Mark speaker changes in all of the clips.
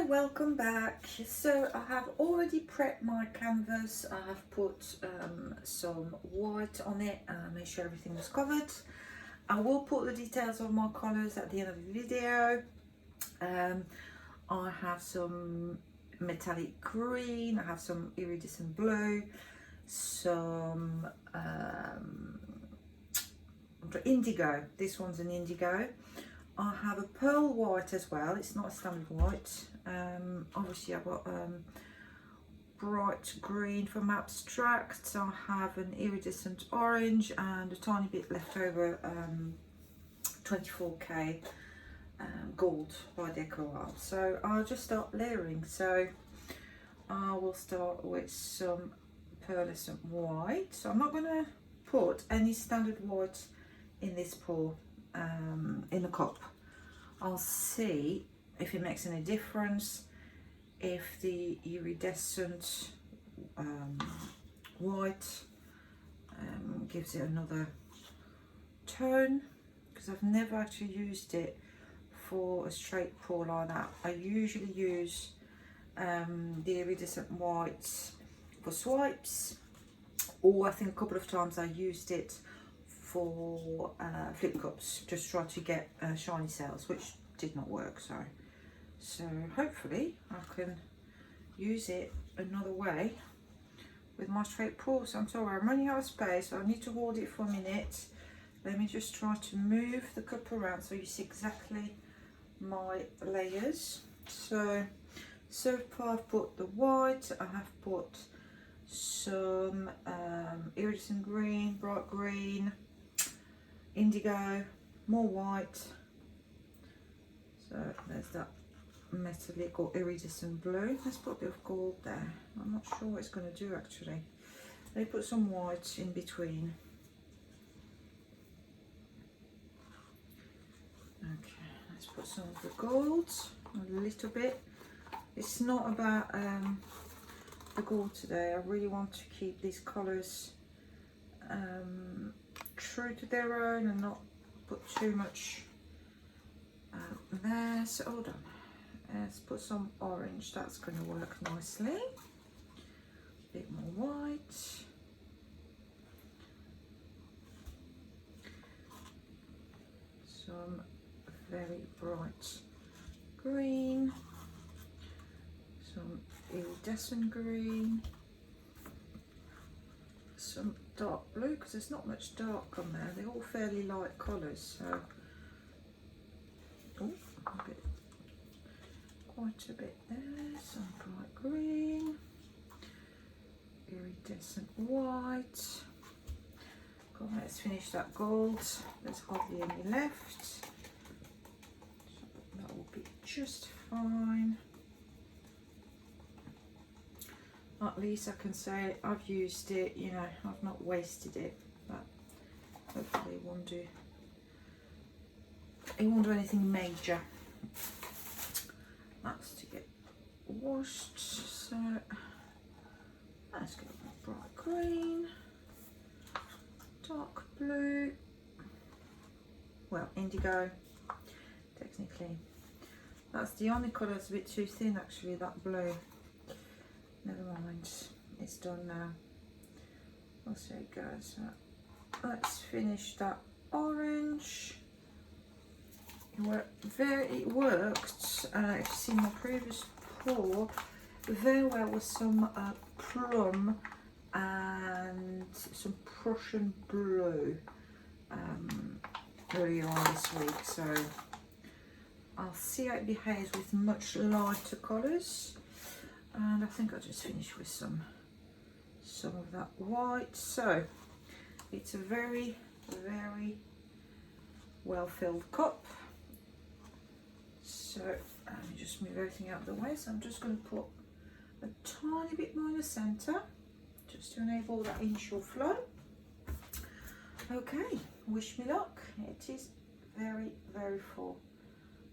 Speaker 1: welcome back. So I have already prepped my canvas. I have put some white on it and make sure everything was covered. I will put the details of my colours at the end of the video. I have some metallic green, I have some iridescent blue, some indigo. This one's an indigo. I have a pearl white as well. It's not a standard white. Obviously I've got bright green from Abstract. I have an iridescent orange and a tiny bit left over 24K gold by Decor. So I'll just start layering. So I will start with some pearlescent white. So I'm not going to put any standard white in this pour. In the cup. I'll see if it makes any difference, if the iridescent white gives it another tone, because I've never actually used it for a straight pour like that. I usually use the iridescent white for swipes, or I think a couple of times I used it for flip cups, just try to get shiny cells, which did not work. So hopefully I can use it another way with my straight pour. So I'm sorry, I'm running out of space, so I need to hold it for a minute. Let me just try to move the cup around so you see exactly my layers. So far I've put the white, I have put some iridescent green, bright green, indigo, more white. So there's that metallic or iridescent blue. Let's put a bit of gold there. I'm not sure what it's going to do actually. Let me put some white in between. Okay, let's put some of the gold, a little bit. It's not about the gold today. I really want to keep these colours true to their own and not put too much there. So hold on, let's put some orange. That's going to work nicely. A bit more white, some very bright green, some iridescent green, some dark blue, because there's not much dark on there. They're all fairly light colours. So quite a bit there. Some bright green, iridescent white. Come on, let's finish that gold. There's hardly any left. So that will be just fine. At least I can say I've used it, you know, I've not wasted it, but hopefully it won't do anything major. That's to get washed. So let's go with bright green, dark blue, well, indigo technically. That's the only colour that's a bit too thin actually, that blue. Never mind, it's done now. We'll see how it goes. So let's finish that orange. It worked, if you've seen my previous pour, very well with some plum and some Prussian blue earlier on this week. So I'll see how it behaves with much lighter colours. And I think I'll just finish with some of that white. So it's a very, very well filled cup. So let me just move everything out of the way. So I'm just going to put a tiny bit more in the centre, just to enable that initial flow. Okay, wish me luck. It is very, very full,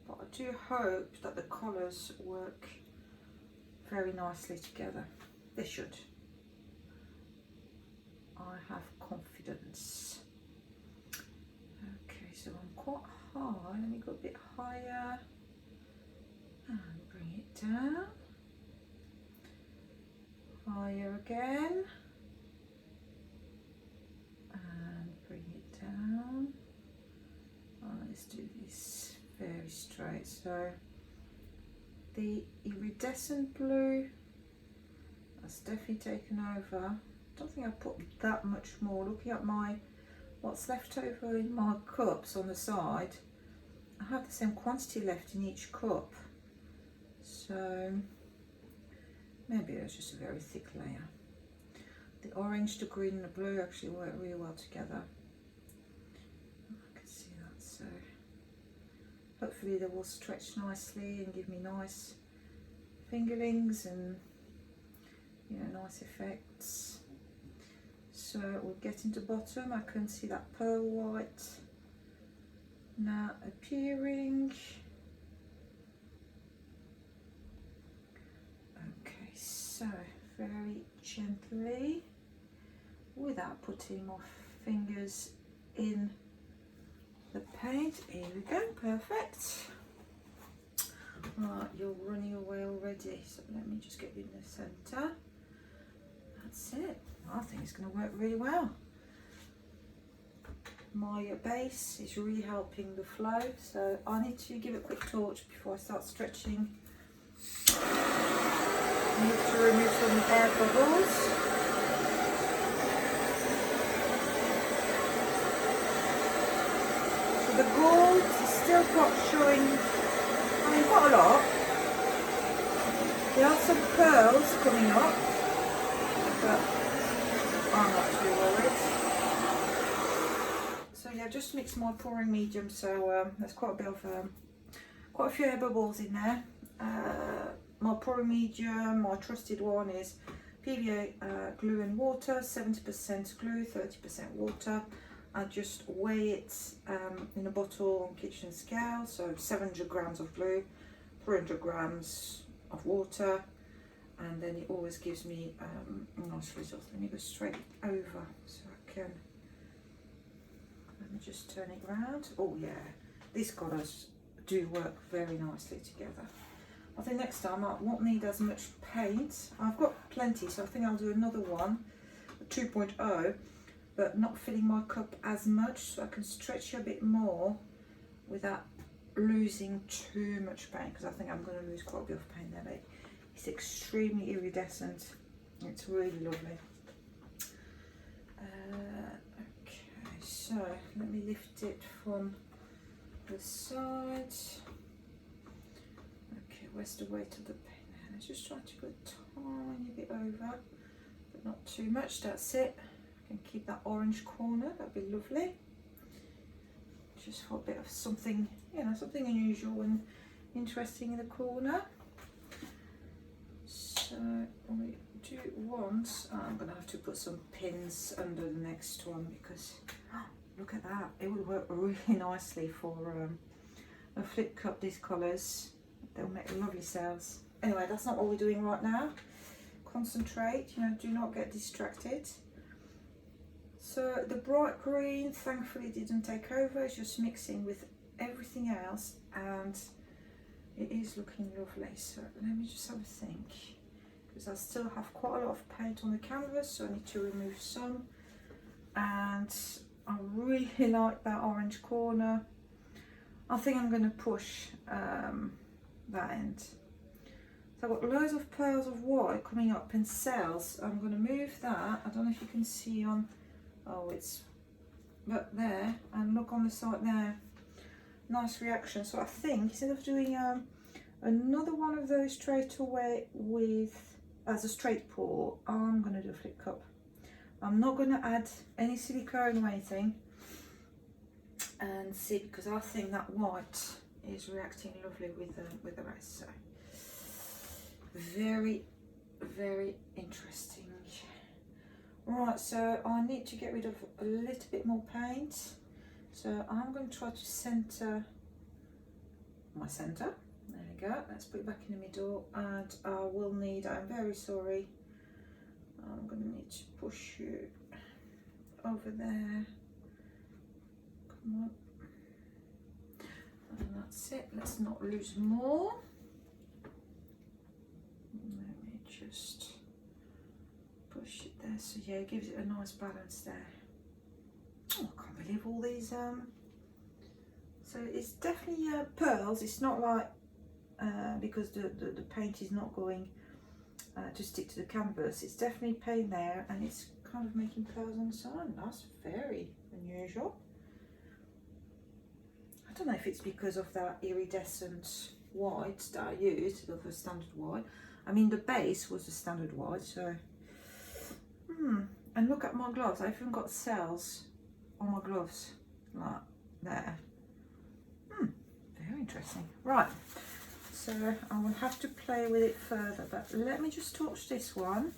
Speaker 1: but I do hope that the colours work very nicely together. They should. I have confidence. Okay, so I'm quite high. Let me go a bit higher and bring it down, higher again, and bring it down. Let's do this very straight. So the iridescent blue has definitely taken over. I don't think I put that much more. Looking at what's left over in my cups on the side, I have the same quantity left in each cup, so maybe it's just a very thick layer. The orange, the green and the blue actually work really well together. I can see that, so hopefully they will stretch nicely and give me nice fingerlings and, you know, nice effects. So we'll get into bottom. I can see that pearl white now appearing. Okay, so very gently, without putting my fingers in the paint. Here we go, perfect. Right, you're running away already, so let me just get you in the centre. That's it. I think it's going to work really well. My base is really helping the flow, so I need to give it a quick torch before I start stretching. I need to remove some air bubbles. So the gold is still not showing, I mean, quite a lot. There are some pearls coming up, but I'm not too worried. So yeah, just mix my pouring medium. So there's quite a bit of, quite a few air bubbles in there. My pouring medium, my trusted one is PVA glue and water, 70% glue, 30% water. I just weigh it in a bottle on kitchen scale. So 700 grams of glue, 300 grams of water. And then it always gives me a nice result. Let me go straight over so I can, let me just turn it around. Oh yeah, these colours do work very nicely together. I think next time I won't need as much paint. I've got plenty, so I think I'll do another one, a 2.0, but not filling my cup as much, so I can stretch a bit more without losing too much paint, because I think I'm going to lose quite a bit of paint there, but it's extremely iridescent. It's really lovely. Okay, so let me lift it from the side. Okay, where's the weight of the paint there? Let's just try to go a tiny bit over, but not too much. That's it. I can keep that orange corner. That'd be lovely. Just for a bit of something, you know, something unusual and interesting in the corner. So we do want, I'm going to have to put some pins under the next one, because look at that, it would work really nicely for a flip cup. These colours, they'll make lovely sales. Anyway, that's not what we're doing right now. Concentrate, you know, do not get distracted. So the bright green thankfully didn't take over, it's just mixing with everything else and it is looking lovely. So let me just have a think, because I still have quite a lot of paint on the canvas, so I need to remove some. And I really like that orange corner. I think I'm going to push that end. So I've got loads of pearls of white coming up in cells. I'm going to move that. I don't know if you can see on, oh it's, but there, and look on the side there. Nice reaction. So I think instead of doing another one of those straight away with as a straight pour, I'm going to do a flip cup. I'm not going to add any silicone or anything, and see, because I think that white is reacting lovely with the rest. So very, very interesting. Right, so I need to get rid of a little bit more paint. So I'm going to try to centre my centre. There we go. Let's put it back in the middle, and I will need, I'm very sorry, I'm going to need to push you over there. Come on. And that's it. Let's not lose more. just push it there. So yeah, it gives it a nice balance there. Oh, I can't believe all these. So it's definitely pearls. It's not like because the paint is not going to stick to the canvas. It's definitely paint there, and it's kind of making pearls on the side. That's very unusual. I don't know if it's because of that iridescent white that I used, of a standard white. I mean, the base was a standard white, so. And look at my gloves. I've even got cells on my gloves, like there. Very interesting. Right, so I will have to play with it further, but let me just touch this one.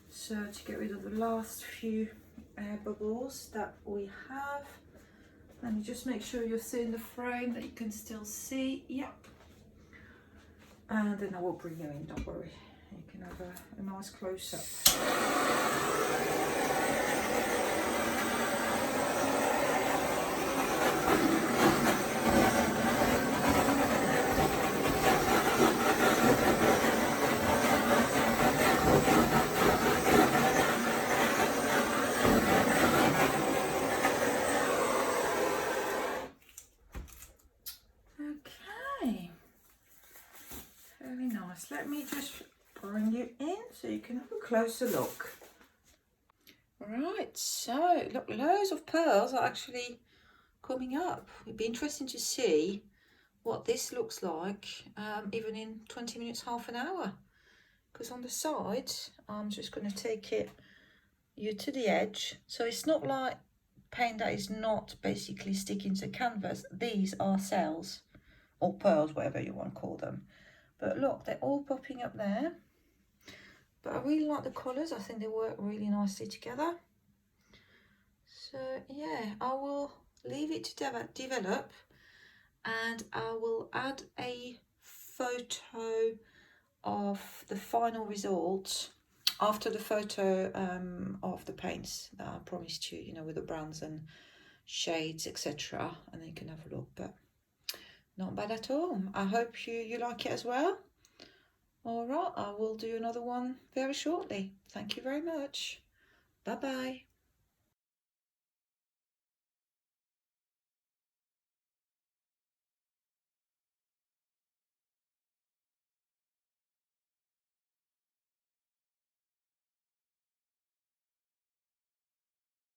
Speaker 1: So to get rid of the last few air bubbles that we have. Let me just make sure you're seeing the frame, that you can still see. Yep. And then I will bring you in, don't worry. You can have a nice close-up. Okay. Very nice. Let me just bring you in so you can have a closer look. Right, so look, loads of pearls are actually coming up. It'd be interesting to see what this looks like even in 20 minutes, half an hour, because on the side I'm just going to take you to the edge, so it's not like paint that is not basically sticking to canvas. These are cells or pearls, whatever you want to call them, but look, they're all popping up there. But I really like the colours. I think they work really nicely together. So yeah, I will leave it to develop, and I will add a photo of the final result after the photo of the paints that I promised you, you know, with the browns and shades, etc. And then you can have a look. But not bad at all. I hope you like it as well. All right, I will do another one very shortly. Thank you very much. Bye bye.